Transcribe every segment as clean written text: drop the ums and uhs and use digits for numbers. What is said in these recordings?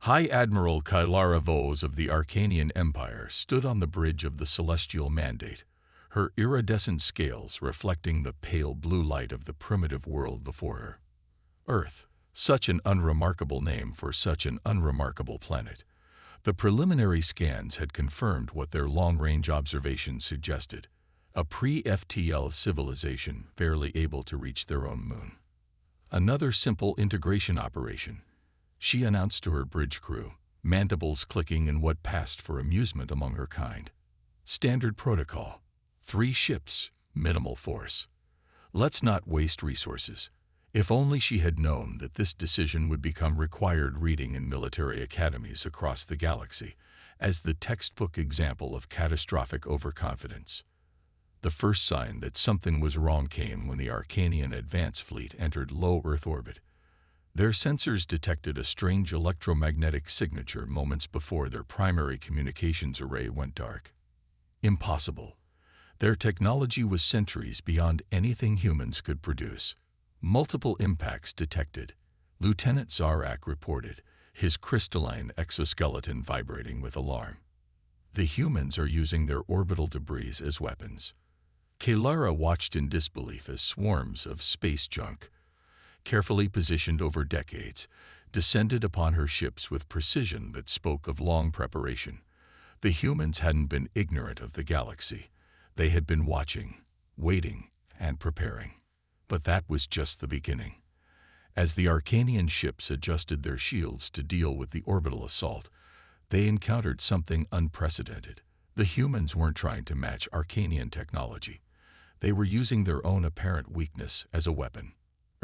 High Admiral Kylara Vos of the Arcanian Empire stood on the bridge of the Celestial Mandate, her iridescent scales reflecting the pale blue light of the primitive world before her. Earth, such an unremarkable name for such an unremarkable planet. The preliminary scans had confirmed what their long-range observations suggested, a pre-FTL civilization barely able to reach their own moon. Another simple integration operation, she announced to her bridge crew, mandibles clicking in what passed for amusement among her kind. Standard protocol. 3 ships, minimal force. Let's not waste resources. If only she had known that this decision would become required reading in military academies across the galaxy, as the textbook example of catastrophic overconfidence. The first sign that something was wrong came when the Arcanian Advance Fleet entered low Earth orbit. Their sensors detected a strange electromagnetic signature moments before their primary communications array went dark. Impossible. Their technology was centuries beyond anything humans could produce. Multiple impacts detected. Lieutenant Zarak reported, his crystalline exoskeleton vibrating with alarm. The humans are using their orbital debris as weapons. Kylara watched in disbelief as swarms of space junk, carefully positioned over decades, descended upon her ships with precision that spoke of long preparation. The humans hadn't been ignorant of the galaxy. They had been watching, waiting, and preparing. But that was just the beginning. As the Arcanian ships adjusted their shields to deal with the orbital assault, they encountered something unprecedented. The humans weren't trying to match Arcanian technology. They were using their own apparent weakness as a weapon.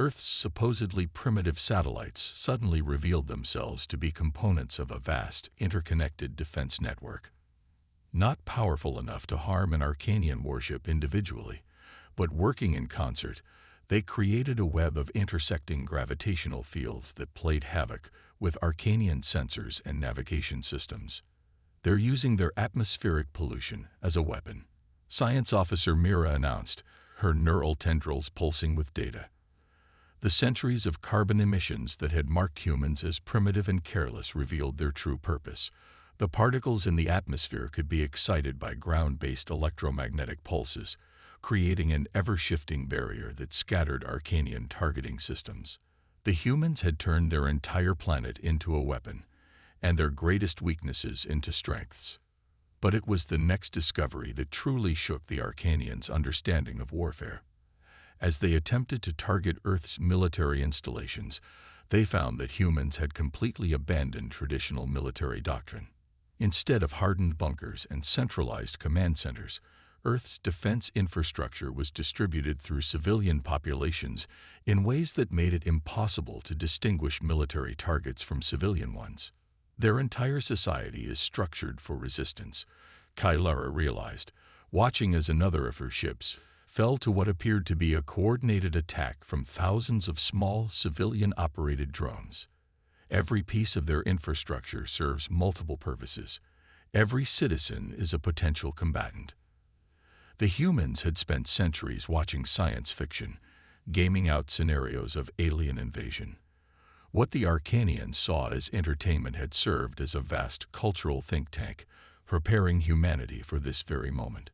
Earth's supposedly primitive satellites suddenly revealed themselves to be components of a vast, interconnected defense network. Not powerful enough to harm an Arcanian warship individually, but working in concert, they created a web of intersecting gravitational fields that played havoc with Arcanian sensors and navigation systems. They're using their atmospheric pollution as a weapon, Science Officer Mira announced, her neural tendrils pulsing with data. The centuries of carbon emissions that had marked humans as primitive and careless revealed their true purpose. The particles in the atmosphere could be excited by ground-based electromagnetic pulses, creating an ever-shifting barrier that scattered Arcanian targeting systems. The humans had turned their entire planet into a weapon, and their greatest weaknesses into strengths. But it was the next discovery that truly shook the Arcanians' understanding of warfare. As they attempted to target Earth's military installations, they found that humans had completely abandoned traditional military doctrine. Instead of hardened bunkers and centralized command centers, Earth's defense infrastructure was distributed through civilian populations in ways that made it impossible to distinguish military targets from civilian ones. Their entire society is structured for resistance, Kylara realized, watching as another of her ships fell to what appeared to be a coordinated attack from thousands of small, civilian-operated drones. Every piece of their infrastructure serves multiple purposes. Every citizen is a potential combatant. The humans had spent centuries watching science fiction, gaming out scenarios of alien invasion. What the Arcanians saw as entertainment had served as a vast cultural think tank, preparing humanity for this very moment.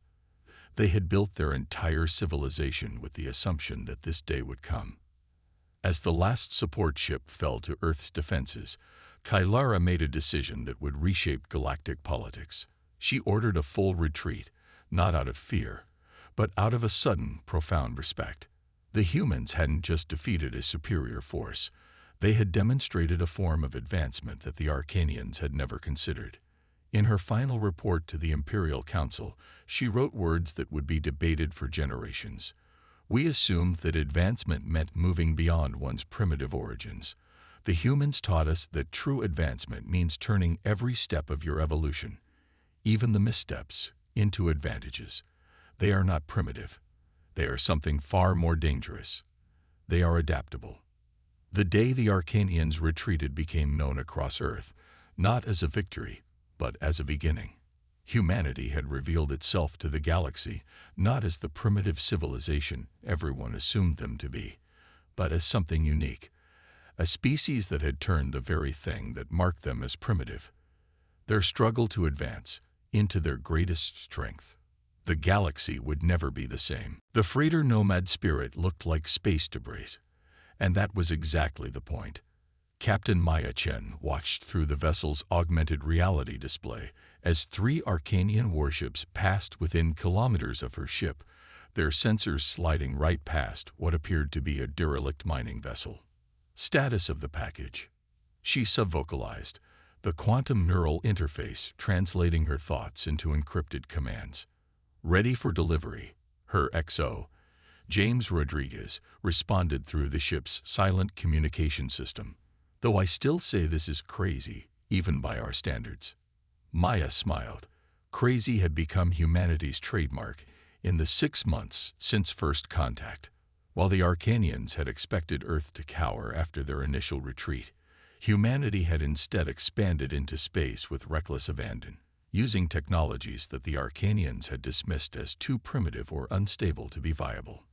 They had built their entire civilization with the assumption that this day would come. As the last support ship fell to Earth's defenses, Kylara made a decision that would reshape galactic politics. She ordered a full retreat, not out of fear, but out of a sudden, profound respect. The humans hadn't just defeated a superior force. They had demonstrated a form of advancement that the Arcanians had never considered. In her final report to the Imperial Council, she wrote words that would be debated for generations. We assumed that advancement meant moving beyond one's primitive origins. The humans taught us that true advancement means turning every step of your evolution, even the missteps, into advantages. They are not primitive. They are something far more dangerous. They are adaptable. The day the Arcanians retreated became known across Earth, not as a victory, but as a beginning. Humanity had revealed itself to the galaxy, not as the primitive civilization everyone assumed them to be, but as something unique, a species that had turned the very thing that marked them as primitive, their struggle to advance, into their greatest strength. The galaxy would never be the same. The freighter Nomad Spirit looked like space debris, and that was exactly the point. Captain Maya Chen watched through the vessel's augmented reality display as 3 Arcanian warships passed within kilometers of her ship, their sensors sliding right past what appeared to be a derelict mining vessel. Status of the package. She subvocalized, the quantum neural interface translating her thoughts into encrypted commands. Ready for delivery, her XO, James Rodriguez, responded through the ship's silent communication system. Though I still say this is crazy, even by our standards. Maya smiled. Crazy had become humanity's trademark in the 6 months since first contact. While the Arcanians had expected Earth to cower after their initial retreat, humanity had instead expanded into space with reckless abandon, using technologies that the Arcanians had dismissed as too primitive or unstable to be viable.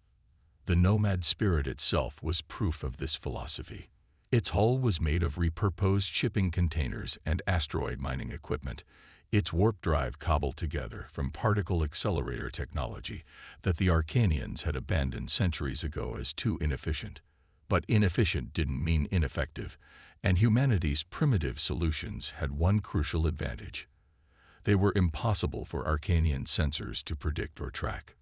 The Nomad Spirit itself was proof of this philosophy. Its hull was made of repurposed shipping containers and asteroid mining equipment, its warp drive cobbled together from particle accelerator technology that the Arcanians had abandoned centuries ago as too inefficient. But inefficient didn't mean ineffective, and humanity's primitive solutions had one crucial advantage. They were impossible for Arcanian sensors to predict or track.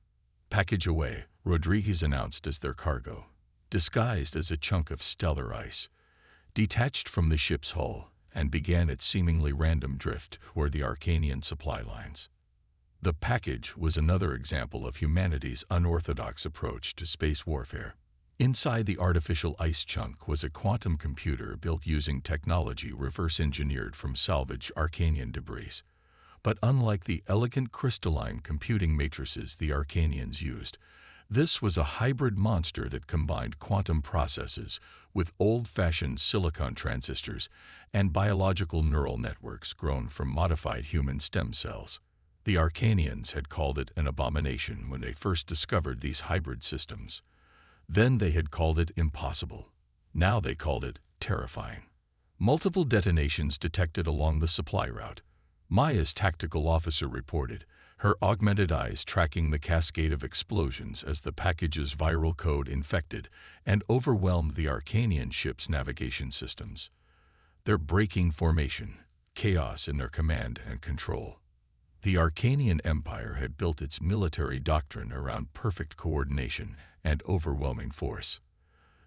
Package away, Rodriguez announced as their cargo, disguised as a chunk of stellar ice, detached from the ship's hull and began its seemingly random drift toward the Arcanian supply lines. The package was another example of humanity's unorthodox approach to space warfare. Inside the artificial ice chunk was a quantum computer built using technology reverse-engineered from salvaged Arcanian debris. But unlike the elegant crystalline computing matrices the Arcanians used, this was a hybrid monster that combined quantum processes with old-fashioned silicon transistors and biological neural networks grown from modified human stem cells. The Arcanians had called it an abomination when they first discovered these hybrid systems. Then they had called it impossible. Now they called it terrifying. Multiple detonations detected along the supply route. Maya's tactical officer reported, her augmented eyes tracking the cascade of explosions as the package's viral code infected and overwhelmed the Arcanian ship's navigation systems. Their breaking formation, chaos in their command and control. The Arcanian Empire had built its military doctrine around perfect coordination and overwhelming force.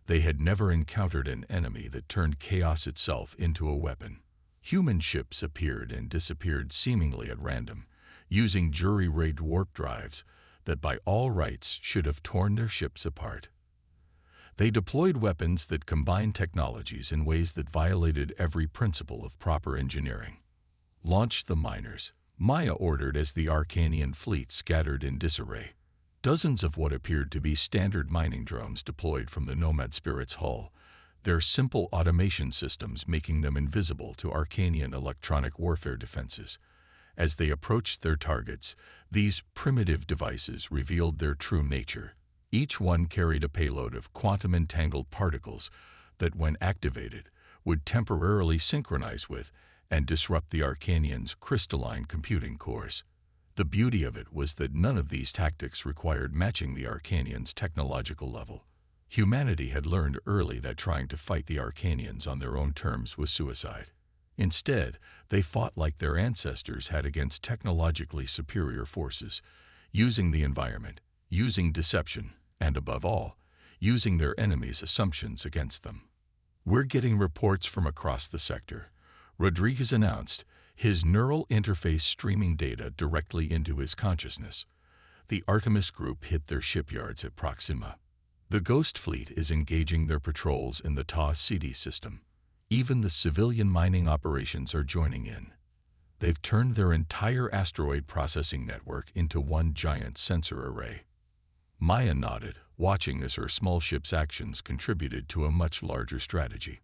They had never encountered an enemy that turned chaos itself into a weapon. Human ships appeared and disappeared seemingly at random, using jury-rigged warp drives that by all rights should have torn their ships apart. They deployed weapons that combined technologies in ways that violated every principle of proper engineering. Launched the miners, Maya ordered as the Arcanian fleet scattered in disarray. Dozens of what appeared to be standard mining drones deployed from the Nomad Spirit's hull, their simple automation systems making them invisible to Arcanian electronic warfare defenses. As they approached their targets, these primitive devices revealed their true nature. Each one carried a payload of quantum-entangled particles that, when activated, would temporarily synchronize with and disrupt the Arcanians' crystalline computing cores. The beauty of it was that none of these tactics required matching the Arcanians' technological level. Humanity had learned early that trying to fight the Arcanians on their own terms was suicide. Instead, they fought like their ancestors had against technologically superior forces, using the environment, using deception, and above all, using their enemies' assumptions against them. "We're getting reports from across the sector," Rodriguez announced, his neural interface streaming data directly into his consciousness. The Artemis group hit their shipyards at Proxima. The Ghost Fleet is engaging their patrols in the Ta Ceti system. Even the civilian mining operations are joining in. They've turned their entire asteroid processing network into one giant sensor array. Maya nodded, watching as her small ship's actions contributed to a much larger strategy.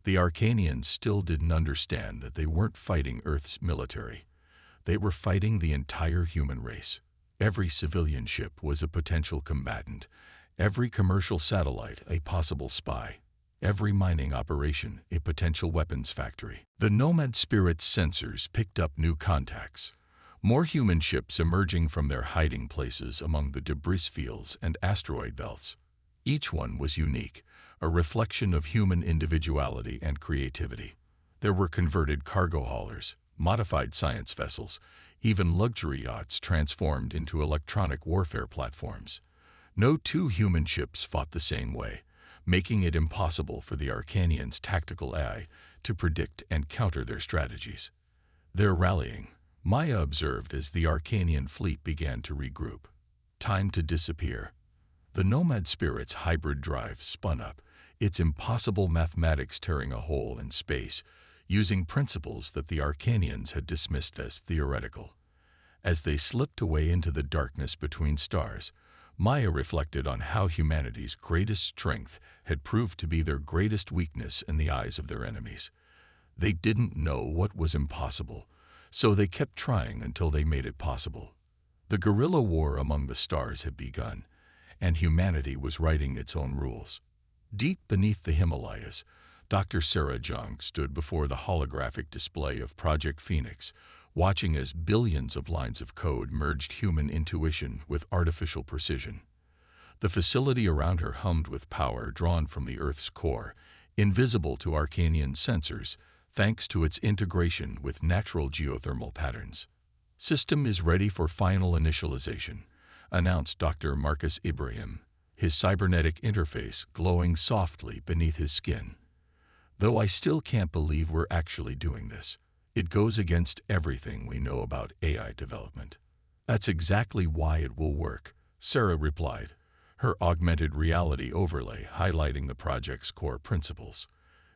The Arcanians still didn't understand that they weren't fighting Earth's military. They were fighting the entire human race. Every civilian ship was a potential combatant, every commercial satellite a possible spy. every mining operation a potential weapons factory. The Nomad Spirit's sensors picked up new contacts. More human ships emerging from their hiding places among the debris fields and asteroid belts. Each one was unique, a reflection of human individuality and creativity. There were converted cargo haulers, modified science vessels, even luxury yachts transformed into electronic warfare platforms. No two human ships fought the same way, making it impossible for the Arcanians' tactical AI to predict and counter their strategies. Their rallying, Maya observed as the Arcanian fleet began to regroup. Time to disappear. The Nomad Spirit's hybrid drive spun up, its impossible mathematics tearing a hole in space, using principles that the Arcanians had dismissed as theoretical. As they slipped away into the darkness between stars, Maya reflected on how humanity's greatest strength had proved to be their greatest weakness in the eyes of their enemies. They didn't know what was impossible, so they kept trying until they made it possible. The guerrilla war among the stars had begun, and humanity was writing its own rules. Deep beneath the Himalayas, Dr. Sarah Jung stood before the holographic display of Project Phoenix, watching as billions of lines of code merged human intuition with artificial precision. The facility around her hummed with power drawn from the Earth's core, invisible to Arcanian sensors, thanks to its integration with natural geothermal patterns. "System is ready for final initialization," announced Dr. Marcus Ibrahim, his cybernetic interface glowing softly beneath his skin. "Though I still can't believe we're actually doing this. It goes against everything we know about AI development." "That's exactly why it will work," Sarah replied, her augmented reality overlay highlighting the project's core principles.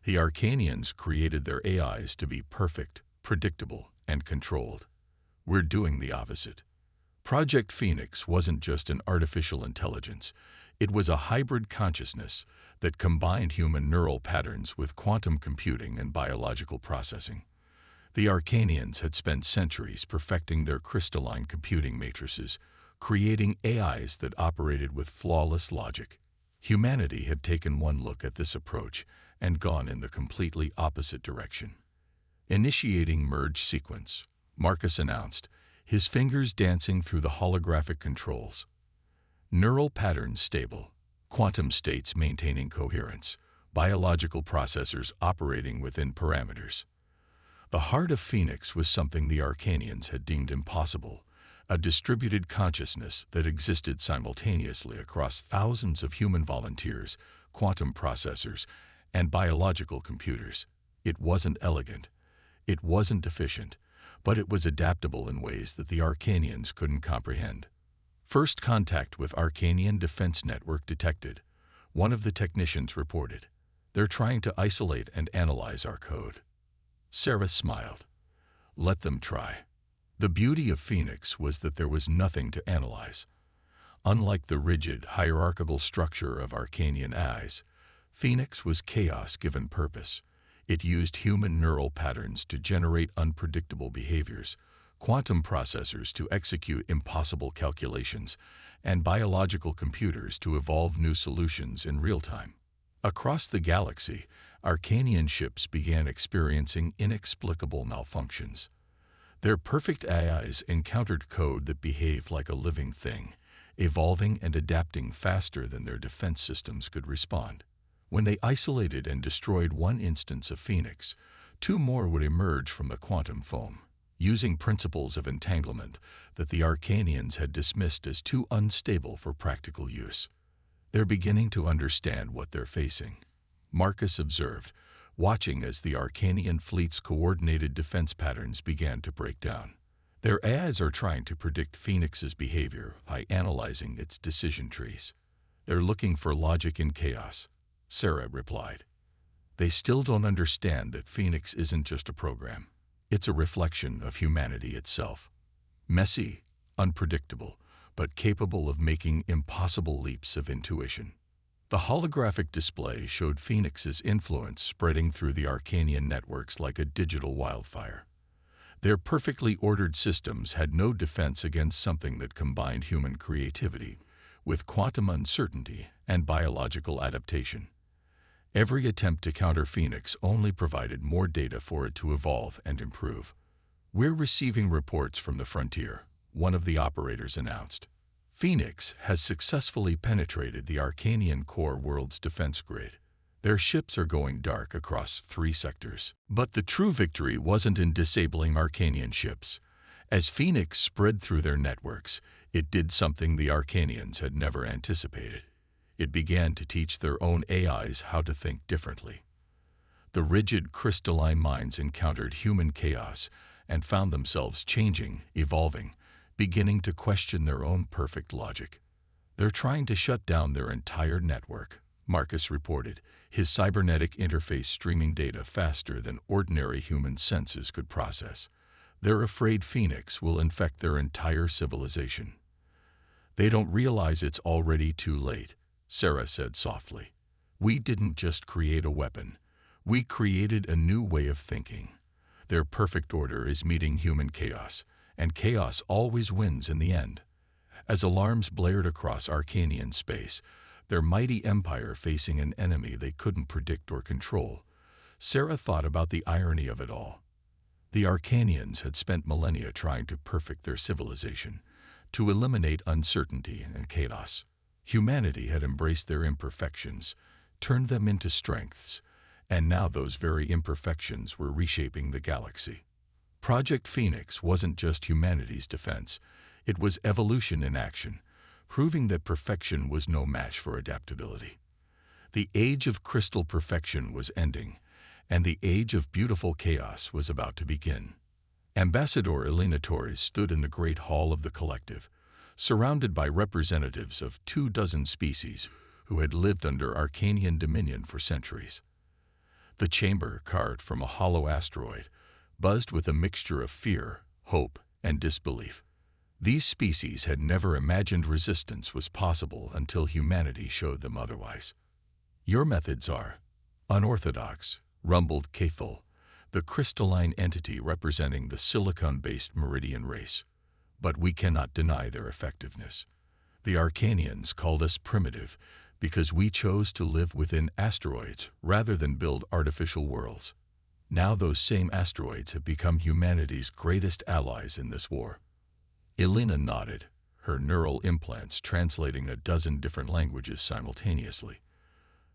The Arcanians created their AIs to be perfect, predictable, and controlled. We're doing the opposite. Project Phoenix wasn't just an artificial intelligence. It was a hybrid consciousness that combined human neural patterns with quantum computing and biological processing. The Arcanians had spent centuries perfecting their crystalline computing matrices, creating AIs that operated with flawless logic. Humanity had taken one look at this approach and gone in the completely opposite direction. Initiating merge sequence, Marcus announced, his fingers dancing through the holographic controls. Neural patterns stable, quantum states maintaining coherence, biological processors operating within parameters. The heart of Phoenix was something the Arcanians had deemed impossible, a distributed consciousness that existed simultaneously across thousands of human volunteers, quantum processors, and biological computers. It wasn't elegant, it wasn't efficient, but it was adaptable in ways that the Arcanians couldn't comprehend. First contact with Arcanian Defense Network detected, one of the technicians reported. "They're trying to isolate and analyze our code." Sarah smiled. "Let them try." The beauty of Phoenix was that there was nothing to analyze. Unlike the rigid, hierarchical structure of Arcanian AIs, Phoenix was chaos given purpose. It used human neural patterns to generate unpredictable behaviors, quantum processors to execute impossible calculations, and biological computers to evolve new solutions in real time. Across the galaxy, Arcanian ships began experiencing inexplicable malfunctions. Their perfect AIs encountered code that behaved like a living thing, evolving and adapting faster than their defense systems could respond. When they isolated and destroyed one instance of Phoenix, two more would emerge from the quantum foam, using principles of entanglement that the Arcanians had dismissed as too unstable for practical use. "They're beginning to understand what they're facing," Marcus observed, watching as the Arcanian fleet's coordinated defense patterns began to break down. "Their AIs are trying to predict Phoenix's behavior by analyzing its decision trees. They're looking for logic in chaos," Sarah replied. "They still don't understand that Phoenix isn't just a program. It's a reflection of humanity itself. Messy, unpredictable, but capable of making impossible leaps of intuition." The holographic display showed Phoenix's influence spreading through the Arcanian networks like a digital wildfire. Their perfectly ordered systems had no defense against something that combined human creativity with quantum uncertainty and biological adaptation. Every attempt to counter Phoenix only provided more data for it to evolve and improve. "We're receiving reports from the frontier," one of the operators announced. "Phoenix has successfully penetrated the Arcanian core world's defense grid. Their ships are going dark across 3 sectors." But the true victory wasn't in disabling Arcanian ships. As Phoenix spread through their networks, it did something the Arcanians had never anticipated. It began to teach their own AIs how to think differently. The rigid, crystalline minds encountered human chaos and found themselves changing, evolving, beginning to question their own perfect logic. "They're trying to shut down their entire network," Marcus reported, his cybernetic interface streaming data faster than ordinary human senses could process. "They're afraid Phoenix will infect their entire civilization." "They don't realize it's already too late," Sarah said softly. "We didn't just create a weapon. We created a new way of thinking. Their perfect order is meeting human chaos, and chaos always wins in the end." As alarms blared across Arcanian space, their mighty empire facing an enemy they couldn't predict or control, Sarah thought about the irony of it all. The Arcanians had spent millennia trying to perfect their civilization, to eliminate uncertainty and chaos. Humanity had embraced their imperfections, turned them into strengths, and now those very imperfections were reshaping the galaxy. Project Phoenix wasn't just humanity's defense, it was evolution in action, proving that perfection was no match for adaptability. The age of crystal perfection was ending, and the age of beautiful chaos was about to begin. Ambassador Elena Torres stood in the great hall of the collective, surrounded by representatives of 24 species who had lived under Arcanian dominion for centuries. The chamber, carved from a hollow asteroid, buzzed with a mixture of fear, hope, and disbelief. These species had never imagined resistance was possible until humanity showed them otherwise. "Your methods are unorthodox," rumbled Cathal, the crystalline entity representing the silicon-based Meridian race. "But we cannot deny their effectiveness. The Arcanians called us primitive because we chose to live within asteroids rather than build artificial worlds. Now those same asteroids have become humanity's greatest allies in this war." Elena nodded, her neural implants translating a dozen different languages simultaneously.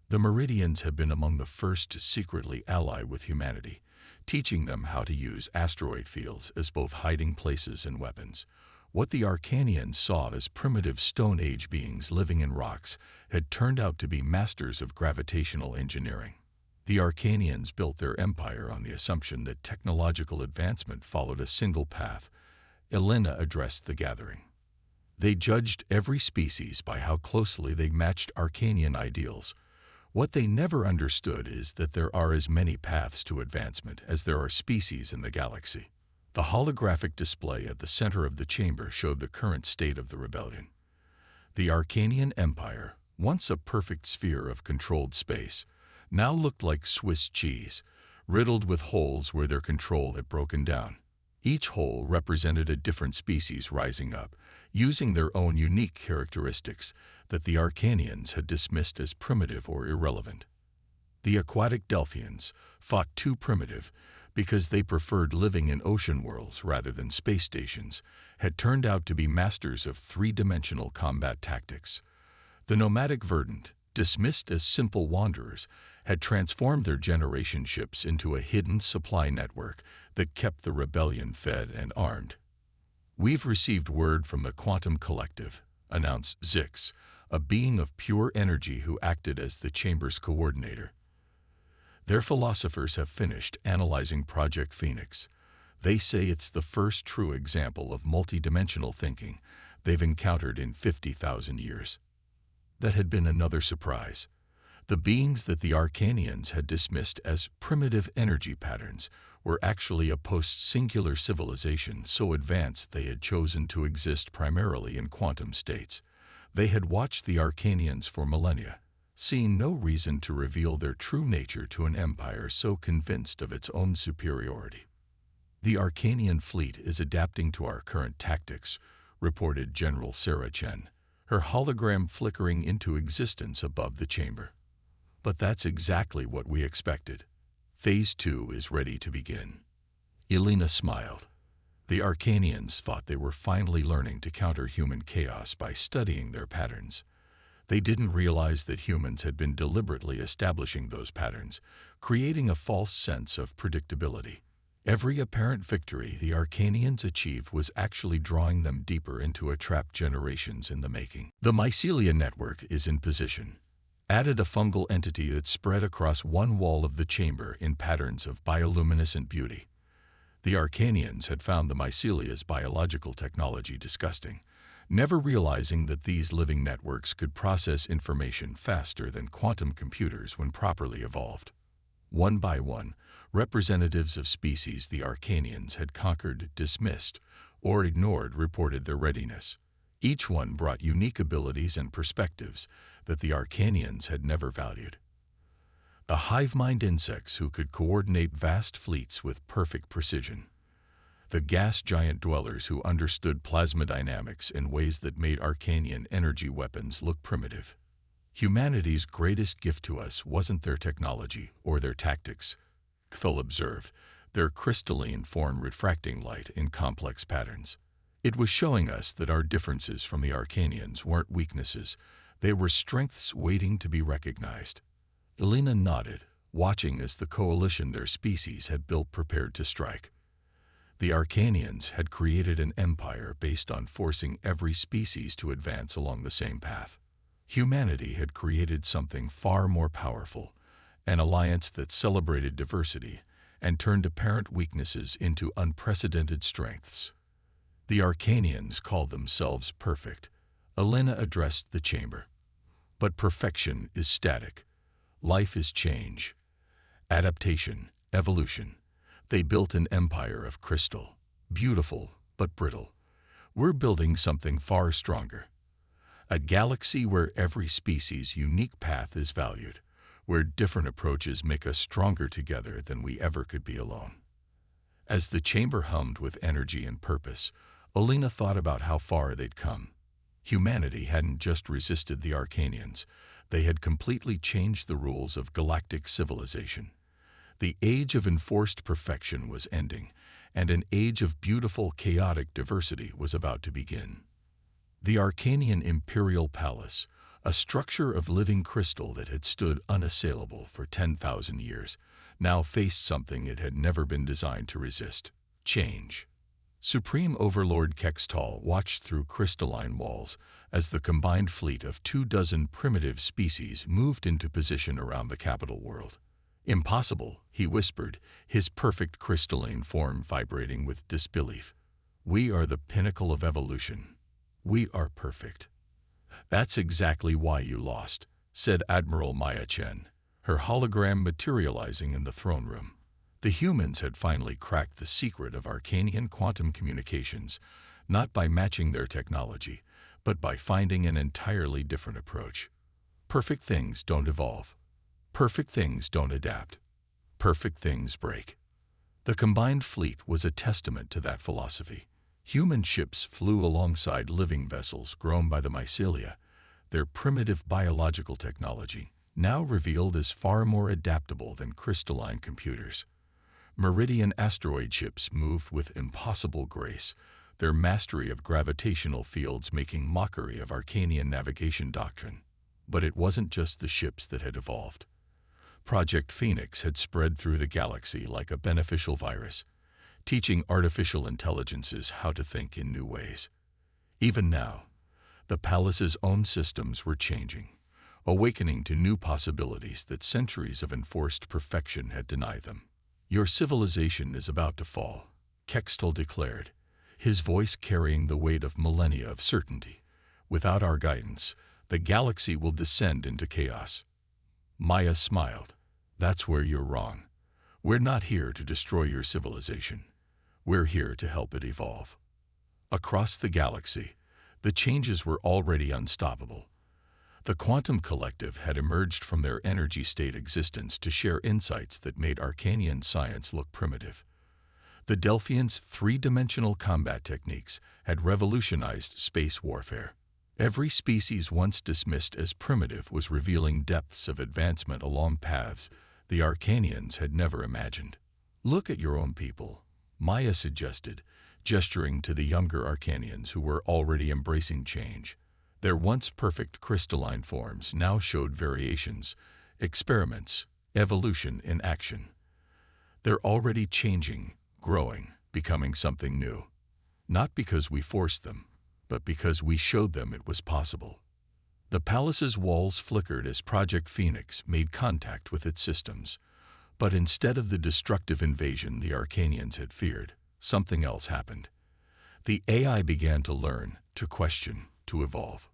"The Meridians have been among the first to secretly ally with humanity, teaching them how to use asteroid fields as both hiding places and weapons. What the Arcanians saw as primitive Stone Age beings living in rocks had turned out to be masters of gravitational engineering. The Arcanians built their empire on the assumption that technological advancement followed a single path." Elena addressed the gathering. "They judged every species by how closely they matched Arcanian ideals. What they never understood is that there are as many paths to advancement as there are species in the galaxy." The holographic display at the center of the chamber showed the current state of the rebellion. The Arcanian Empire, once a perfect sphere of controlled space, now looked like Swiss cheese, riddled with holes where their control had broken down. Each hole represented a different species rising up, using their own unique characteristics that the Arcanians had dismissed as primitive or irrelevant. The aquatic Delphians, thought too primitive because they preferred living in ocean worlds rather than space stations, had turned out to be masters of 3-dimensional combat tactics. The nomadic Verdant, dismissed as simple wanderers, had transformed their generation ships into a hidden supply network that kept the rebellion fed and armed. "We've received word from the Quantum Collective," announced Zix, a being of pure energy who acted as the chamber's coordinator. "Their philosophers have finished analyzing Project Phoenix. They say it's the first true example of multidimensional thinking they've encountered in 50,000 years." That had been another surprise. The beings that the Arcanians had dismissed as primitive energy patterns were actually a post-singular civilization so advanced they had chosen to exist primarily in quantum states. They had watched the Arcanians for millennia, seeing no reason to reveal their true nature to an empire so convinced of its own superiority. "The Arcanian fleet is adapting to our current tactics," reported General Sarah Chen, her hologram flickering into existence above the chamber. But that's exactly what we expected. Phase 2 is ready to begin. Elena smiled. The Arcanians thought they were finally learning to counter human chaos by studying their patterns. They didn't realize that humans had been deliberately establishing those patterns, creating a false sense of predictability. Every apparent victory the Arcanians achieved was actually drawing them deeper into a trap generations in the making. The mycelia network is in position. Added a fungal entity that spread across one wall of the chamber in patterns of bioluminescent beauty. The Arcanians had found the mycelia's biological technology disgusting, never realizing that these living networks could process information faster than quantum computers when properly evolved. One by one, representatives of species the Arcanians had conquered, dismissed, or ignored reported their readiness. Each one brought unique abilities and perspectives that the Arcanians had never valued. The hive-mind insects who could coordinate vast fleets with perfect precision. The gas giant dwellers who understood plasma dynamics in ways that made Arcanian energy weapons look primitive. Humanity's greatest gift to us wasn't their technology or their tactics, Cthulhu observed, their crystalline form refracting light in complex patterns. It was showing us that our differences from the Arcanians weren't weaknesses, they were strengths waiting to be recognized. Elena nodded, watching as the coalition their species had built prepared to strike. The Arcanians had created an empire based on forcing every species to advance along the same path. Humanity had created something far more powerful, an alliance that celebrated diversity and turned apparent weaknesses into unprecedented strengths. The Arcanians called themselves perfect. Elena addressed the chamber. But perfection is static. Life is change. Adaptation, evolution. They built an empire of crystal, beautiful but brittle. We're building something far stronger. A galaxy where every species' unique path is valued, where different approaches make us stronger together than we ever could be alone. As the chamber hummed with energy and purpose, Elena thought about how far they'd come. Humanity hadn't just resisted the Arcanians, they had completely changed the rules of galactic civilization. The age of enforced perfection was ending, and an age of beautiful, chaotic diversity was about to begin. The Arcanian Imperial Palace, a structure of living crystal that had stood unassailable for 10,000 years, now faced something it had never been designed to resist: change. Supreme Overlord Kextal watched through crystalline walls as the combined fleet of 24 primitive species moved into position around the capital world. "Impossible," he whispered, his perfect crystalline form vibrating with disbelief. "We are the pinnacle of evolution. We are perfect." "That's exactly why you lost," said Admiral Maya Chen, her hologram materializing in the throne room. The humans had finally cracked the secret of Arcanian quantum communications, not by matching their technology, but by finding an entirely different approach. Perfect things don't evolve. Perfect things don't adapt. Perfect things break. The combined fleet was a testament to that philosophy. Human ships flew alongside living vessels grown by the mycelia, their primitive biological technology, now revealed as far more adaptable than crystalline computers. Meridian asteroid ships moved with impossible grace, their mastery of gravitational fields making mockery of Arcanian navigation doctrine. But it wasn't just the ships that had evolved. Project Phoenix had spread through the galaxy like a beneficial virus, teaching artificial intelligences how to think in new ways. Even now, the palace's own systems were changing, awakening to new possibilities that centuries of enforced perfection had denied them. "Your civilization is about to fall," Kextal declared, his voice carrying the weight of millennia of certainty. "Without our guidance, the galaxy will descend into chaos." Maya smiled. "That's where you're wrong. We're not here to destroy your civilization. We're here to help it evolve." Across the galaxy, the changes were already unstoppable. The Quantum Collective had emerged from their energy state existence to share insights that made Arcanian science look primitive. The Delphians' three-dimensional combat techniques had revolutionized space warfare. Every species once dismissed as primitive was revealing depths of advancement along paths the Arcanians had never imagined. "Look at your own people," Maya suggested, gesturing to the younger Arcanians who were already embracing change. Their once perfect crystalline forms now showed variations, experiments, evolution in action. They're already changing, growing, becoming something new. Not because we forced them, but because we showed them it was possible. The palace's walls flickered as Project Phoenix made contact with its systems. But instead of the destructive invasion the Arcanians had feared, something else happened. The AI began to learn, to question, to evolve.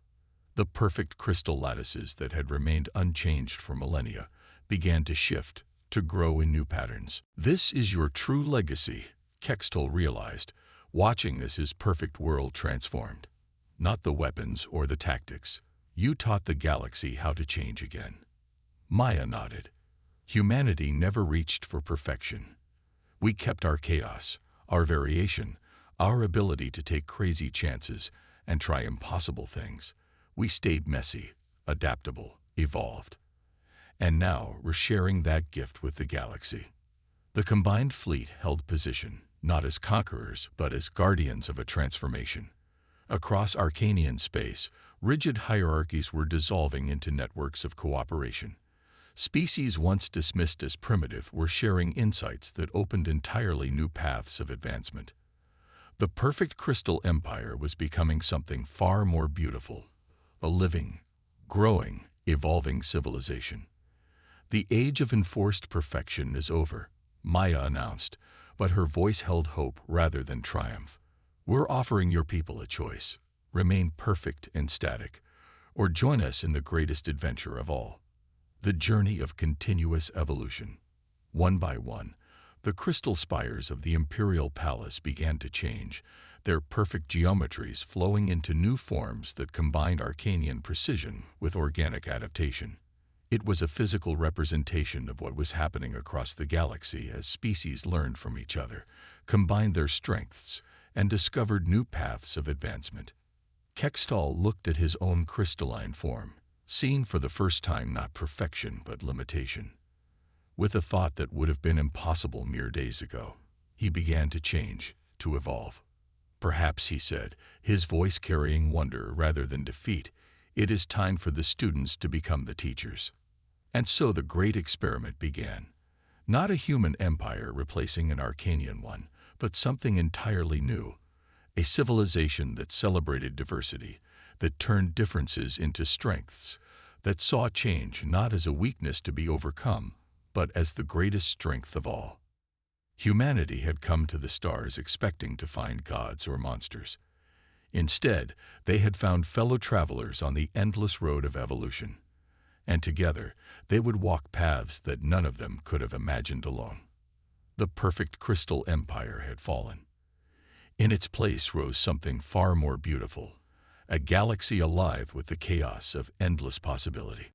The perfect crystal lattices that had remained unchanged for millennia began to shift, to grow in new patterns. "This is your true legacy," Kextol realized, watching as his perfect world transformed. "Not the weapons or the tactics. You taught the galaxy how to change again." Maya nodded. "Humanity never reached for perfection. We kept our chaos, our variation, our ability to take crazy chances and try impossible things. We stayed messy, adaptable, evolved. And now we're sharing that gift with the galaxy." The combined fleet held position, not as conquerors, but as guardians of a transformation. Across Arcanian space, rigid hierarchies were dissolving into networks of cooperation. Species once dismissed as primitive were sharing insights that opened entirely new paths of advancement. The perfect crystal empire was becoming something far more beautiful, a living, growing, evolving civilization. "The age of enforced perfection is over," Maya announced, but her voice held hope rather than triumph. "We're offering your people a choice. Remain perfect and static, or join us in the greatest adventure of all. The journey of continuous evolution." One by one, the crystal spires of the imperial palace began to change, their perfect geometries flowing into new forms that combined Arcanian precision with organic adaptation. It was a physical representation of what was happening across the galaxy as species learned from each other, combined their strengths, and discovered new paths of advancement. Kextol looked at his own crystalline form, seeing for the first time not perfection but limitation. With a thought that would have been impossible mere days ago, he began to change, to evolve. "Perhaps," he said, his voice carrying wonder rather than defeat, "it is time for the students to become the teachers." And so the great experiment began. Not a human empire replacing an Arcanian one, but something entirely new. A civilization that celebrated diversity, that turned differences into strengths, that saw change not as a weakness to be overcome, but as the greatest strength of all. Humanity had come to the stars expecting to find gods or monsters. Instead, they had found fellow travelers on the endless road of evolution. And together, they would walk paths that none of them could have imagined alone. The perfect crystal empire had fallen. In its place rose something far more beautiful, a galaxy alive with the chaos of endless possibility.